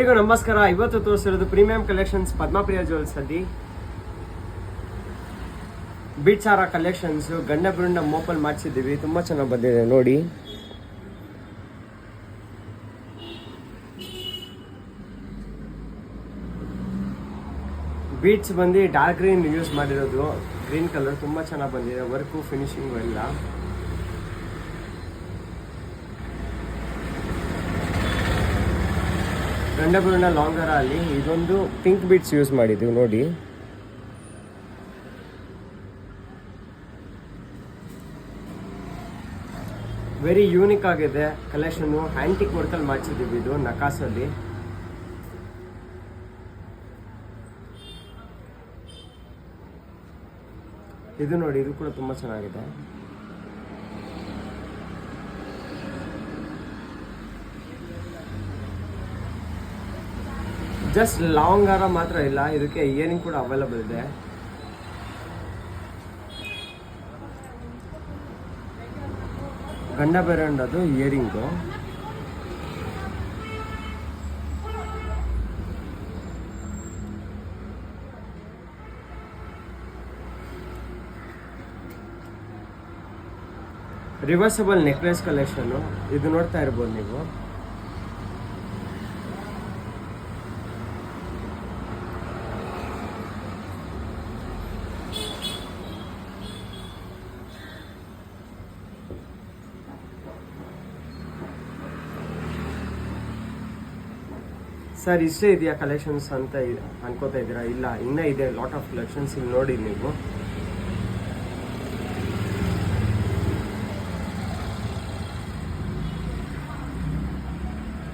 ಈಗ ನಮಸ್ಕಾರ. ಇವತ್ತು ತೋರಿಸಿರೋದು ಪ್ರೀಮಿಯಂ ಕಲೆಕ್ಷನ್ಸ್ ಪದ್ಮಪ್ರಿಯ ಜ್ಯುವೆಲ್ಸ್ ಅಲ್ಲಿ ಬೀಟ್ಸ್ ಹಾರ ಕಲೆಕ್ಷನ್ಸ್ ಗಂಡ ಬೃಂಡ ಮೋಪಲ್ ಮಾಡಿಸಿದ್ದೀವಿ. ತುಂಬಾ ಚೆನ್ನಾಗಿ ಬಂದಿದೆ ನೋಡಿ. ಬೀಟ್ಸ್ ಬಂದು ಡಾರ್ಕ್ ಗ್ರೀನ್ ಯೂಸ್ ಮಾಡಿರೋದು, ಗ್ರೀನ್ ಕಲರ್ ತುಂಬಾ ಚೆನ್ನಾಗಿ ಬಂದಿದೆ. ವರ್ಕು ಫಿನಿಶಿಂಗು ಎಲ್ಲ ಗಂಡಬೃಂಡ ಲಾಂಗರ ಅಲ್ಲಿ ಇದೊಂದು ಪಿಂಕ್ ಬೀಟ್ಸ್ ಯೂಸ್ ಮಾಡಿದ್ದೀವಿ ನೋಡಿ. ವೆರಿ ಯೂನಿಕ್ ಆಗಿದೆ ಕಲೆಕ್ಷನ್. ಹ್ಯಾಂಟಿಕ್ ವರ್ಕಲ್ಲಿ ಮಾಡಿಸಿದ್ದೀವಿ. ಇದು ನಕಾಸಲ್ಲಿ ಇದು ನೋಡಿ, ಇದು ಕೂಡ ತುಂಬಾ ಚೆನ್ನಾಗಿದೆ. ಜಸ್ಟ್ ಲಾಂಗ್ ಹಾರ ಮಾತ್ರ ಇಲ್ಲ, ಇದಕ್ಕೆ ಇಯರಿಂಗ್ ಕೂಡ ಅವೈಲಬಲ್ ಇದೆ. ಗಂಡ ಬೇರಂಡದು ಇಯರಿಂಗು. ರಿವರ್ಸಬಲ್ ನೆಕ್ಲೆಸ್ ಕಲೆಕ್ಷನ್ ಇದು ನೋಡ್ತಾ ಇರ್ಬೋದು ನೀವು. ಸರ್ ಇಷ್ಟೇ ಇದೆಯಾ ಕಲೆಕ್ಷನ್ಸ್ ಅಂತ ಅನ್ಕೋತಾ ಇದ್ದೀರಾ? ಇಲ್ಲ, ಇನ್ನೂ ಇದೆ ಲಾಟ್ ಆಫ್ ಕಲೆಕ್ಷನ್ಸ್. ಇಲ್ಲಿ ನೋಡಿ ನೀವು.